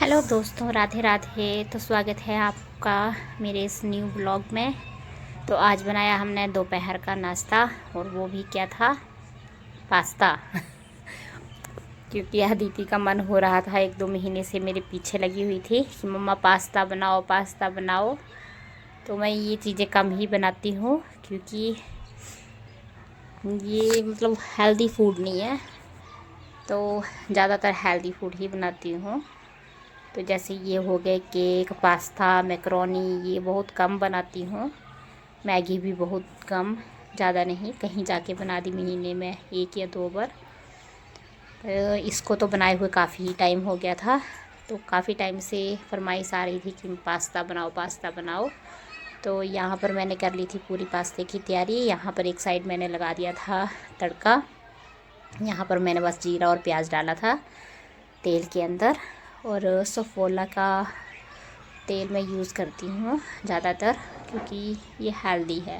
Hello दोस्तों, राधे राधे। तो स्वागत है आपका मेरे इस न्यू ब्लॉग में। तो आज बनाया हमने दोपहर का नाश्ता, और वो भी क्या था, पास्ता। क्योंकि अदिति का मन हो रहा था, 1-2 महीने से मेरे पीछे लगी हुई थी कि मम्मा पास्ता बनाओ पास्ता बनाओ। तो मैं ये चीज़ें कम ही बनाती हूँ, क्योंकि ये मतलब हेल्दी फूड नहीं है। तो ज़्यादातर हेल्दी फूड ही बनाती हूँ। तो जैसे ये हो गए केक, पास्ता, मैकरोनी, ये बहुत कम बनाती हूँ। मैगी भी बहुत कम, ज़्यादा नहीं, कहीं जाके बना दी महीने में 1 या 2 बार। इसको तो बनाए हुए काफ़ी टाइम हो गया था। तो काफ़ी टाइम से फरमाइश आ रही थी कि पास्ता बनाओ पास्ता बनाओ। तो यहाँ पर मैंने कर ली थी पूरी पास्ते की तैयारी। यहाँ पर एक साइड मैंने लगा दिया था तड़का। यहाँ पर मैंने बस जीरा और प्याज डाला था तेल के अंदर। और सफ़ोला का तेल मैं यूज़ करती हूँ ज़्यादातर, क्योंकि ये हेल्दी है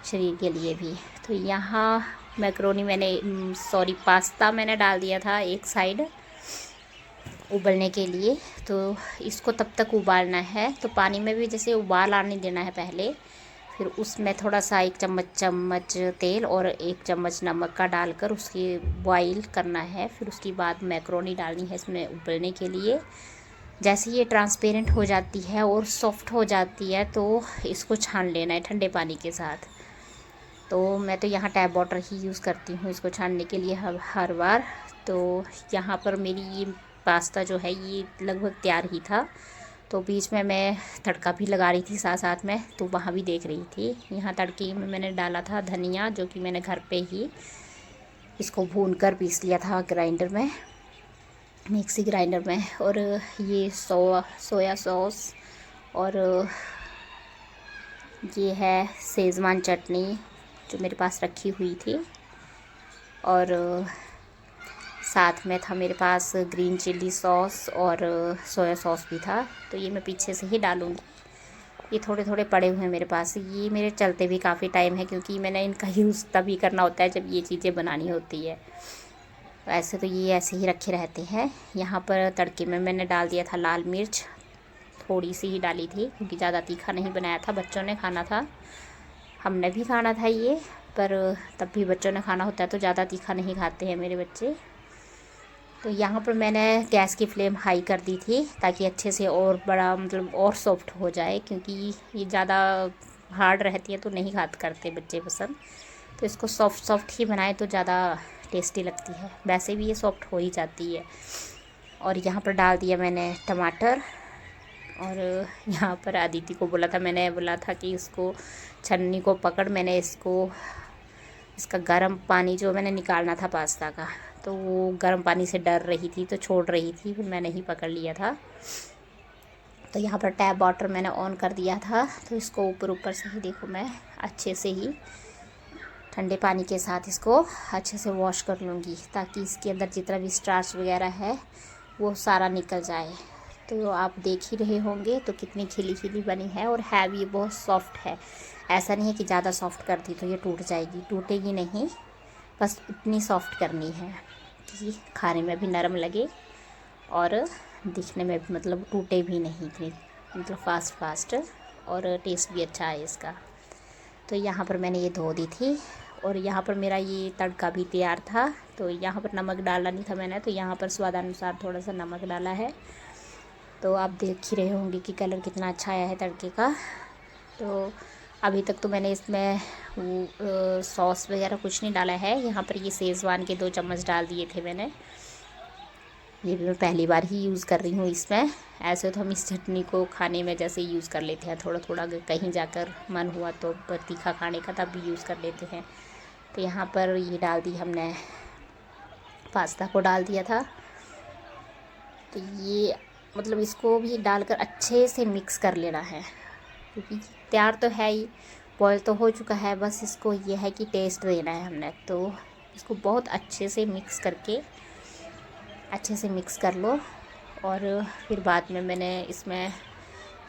शरीर के लिए भी। तो यहाँ मैकरोनी पास्ता मैंने डाल दिया था एक साइड उबलने के लिए। तो इसको तब तक उबालना है, तो पानी में भी जैसे उबाल आने देना है पहले। फिर उसमें थोड़ा सा 1 चम्मच तेल और 1 चम्मच नमक का डालकर उसकी बॉईल करना है। फिर उसके बाद मैकरोनी डालनी है इसमें उबलने के लिए। जैसे ये ट्रांसपेरेंट हो जाती है और सॉफ्ट हो जाती है, तो इसको छान लेना है ठंडे पानी के साथ। तो मैं तो यहाँ टैप वाटर ही यूज़ करती हूँ इसको छानने के लिए हर बार। तो यहाँ पर मेरी ये पास्ता जो है ये लगभग तैयार ही था। तो बीच में मैं तड़का भी लगा रही थी साथ साथ में, तो वहाँ भी देख रही थी। यहाँ तड़के में मैंने डाला था धनिया, जो कि मैंने घर पे ही इसको भून कर पीस लिया था ग्राइंडर में, मिक्सी ग्राइंडर में। और ये सोया सॉस, और ये है शेज़वान चटनी जो मेरे पास रखी हुई थी। और साथ में था मेरे पास ग्रीन चिल्ली सॉस और सोया सॉस भी था। तो ये मैं पीछे से ही डालूँगी। ये थोड़े थोड़े पड़े हुए हैं मेरे पास। ये मेरे चलते भी काफ़ी टाइम है, क्योंकि मैंने इनका यूज़ तभी करना होता है जब ये चीज़ें बनानी होती है। ऐसे तो ये ऐसे ही रखे रहते हैं। यहाँ पर तड़के में मैंने डाल दिया था लाल मिर्च, थोड़ी सी ही डाली थी, क्योंकि ज़्यादा तीखा नहीं बनाया था। बच्चों ने खाना था, हमने भी खाना था ये, पर तब भी बच्चों ने खाना होता है तो ज़्यादा तीखा नहीं खाते हैं मेरे बच्चे। तो यहाँ पर मैंने गैस की फ्लेम हाई कर दी थी, ताकि अच्छे से और बड़ा मतलब और सॉफ्ट हो जाए, क्योंकि ये ज़्यादा हार्ड रहती है तो नहीं करते बच्चे पसंद। तो इसको सॉफ्ट सॉफ्ट ही बनाए तो ज़्यादा टेस्टी लगती है। वैसे भी ये सॉफ्ट हो ही जाती है। और यहाँ पर डाल दिया मैंने टमाटर। और यहाँ पर अदिति को मैंने बोला था कि इसको छन्नी को पकड़, मैंने इसका गर्म पानी जो मैंने निकालना था पास्ता का, तो वो गर्म पानी से डर रही थी तो छोड़ रही थी, फिर मैंने ही पकड़ लिया था। तो यहाँ पर टैप वाटर मैंने ऑन कर दिया था। तो इसको ऊपर ऊपर से ही देखो, मैं अच्छे से ही ठंडे पानी के साथ इसको अच्छे से वॉश कर लूँगी, ताकि इसके अंदर जितना भी स्टार्च वगैरह है वो सारा निकल जाए। तो आप देख ही रहे होंगे तो कितनी खिली खिली बनी है, और है भी बहुत सॉफ्ट है। ऐसा नहीं है कि ज़्यादा सॉफ्ट कर दी तो ये टूट जाएगी, टूटेगी नहीं। बस इतनी सॉफ्ट करनी है कि खाने में भी नरम लगे और दिखने में भी मतलब टूटे भी नहीं इतनी, मतलब फास्ट और टेस्ट भी अच्छा है इसका। तो यहाँ पर मैंने ये धो दी थी, और यहाँ पर मेरा ये तड़का भी तैयार था। तो यहाँ पर नमक डाला नहीं था मैंने, तो यहाँ पर स्वादानुसार थोड़ा सा नमक डाला है। तो आप देख ही रहे होंगे कि कलर कितना अच्छा आया है तड़के का। तो अभी तक तो मैंने इसमें वो सॉस वगैरह कुछ नहीं डाला है। यहाँ पर ये शेज़वान के 2 चम्मच डाल दिए थे मैंने। ये भी मैं पहली बार ही यूज़ कर रही हूँ इसमें। ऐसे तो हम इस चटनी को खाने में जैसे यूज़ कर लेते हैं, थोड़ा थोड़ा अगर कहीं जाकर मन हुआ तो तीखा खाने का, तब भी यूज़ कर लेते हैं। तो यहाँ पर ये डाल दी हमने, पास्ता को डाल दिया था। तो ये मतलब इसको भी डालकर अच्छे से मिक्स कर लेना है, क्योंकि तैयार तो है ही, बॉयल तो हो चुका है। बस इसको ये है कि टेस्ट देना है हमने। तो इसको बहुत अच्छे से मिक्स कर लो। और फिर बाद में मैंने इसमें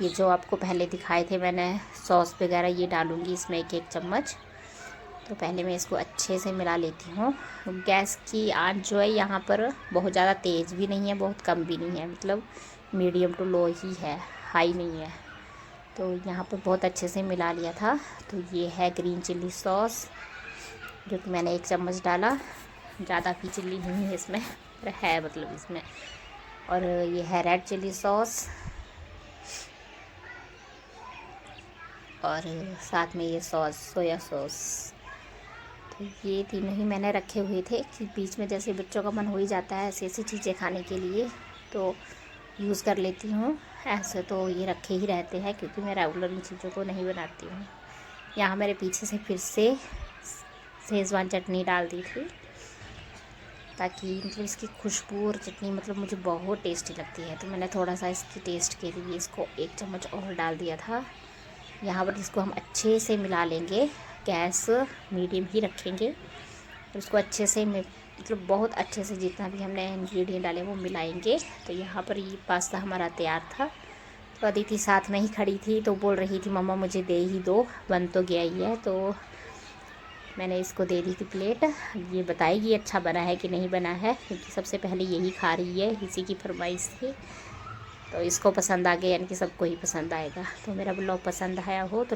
ये जो आपको पहले दिखाए थे मैंने सॉस वगैरह, ये डालूँगी इसमें 1-1 चम्मच। तो पहले मैं इसको अच्छे से मिला लेती हूँ। गैस की आंच जो है यहाँ पर बहुत ज़्यादा तेज़ भी नहीं है, बहुत कम भी नहीं है, मतलब मीडियम टू लो ही है, हाई नहीं है। तो यहाँ पर बहुत अच्छे से मिला लिया था। तो ये है ग्रीन चिल्ली सॉस, जो कि मैंने 1 चम्मच डाला, ज़्यादा भी चिल्ली नहीं है इसमें, पर है मतलब इसमें। और ये है रेड चिल्ली सॉस, और साथ में ये सॉस सोया सॉस। तो ये तीनों ही मैंने रखे हुए थे कि बीच में जैसे बच्चों का मन हो ही जाता है ऐसी ऐसी चीज़ें खाने के लिए, तो यूज़ कर लेती हूँ। ऐसे तो ये रखे ही रहते हैं क्योंकि मैं रेगुलर इन चीज़ों को नहीं बनाती हूँ। यहाँ मेरे पीछे से फिर से शेज़वान चटनी डाल दी थी, ताकि मतलब इसकी खुशबू और चटनी मतलब मुझे बहुत टेस्टी लगती है। तो मैंने थोड़ा सा इसकी टेस्ट के लिए इसको 1 चम्मच और डाल दिया था। यहाँ पर इसको हम अच्छे से मिला लेंगे, गैस मीडियम ही रखेंगे और इसको अच्छे से मतलब बहुत अच्छे से जितना भी हमने इंग्रेडिएंट डाले वो मिलाएंगे। तो यहाँ पर ये पास्ता हमारा तैयार था। तो अदिति साथ में ही खड़ी थी, तो बोल रही थी मम्मा मुझे दे ही दो, बन तो गया ही है। तो मैंने इसको दे दी थी प्लेट। ये बताएगी अच्छा बना है कि नहीं बना है, क्योंकि सबसे पहले यही खा रही है, इसी की फरमाइश थी। तो इसको पसंद आ गया, यानी कि सबको ही पसंद आएगा। तो मेरा ब्लॉग पसंद आया हो तो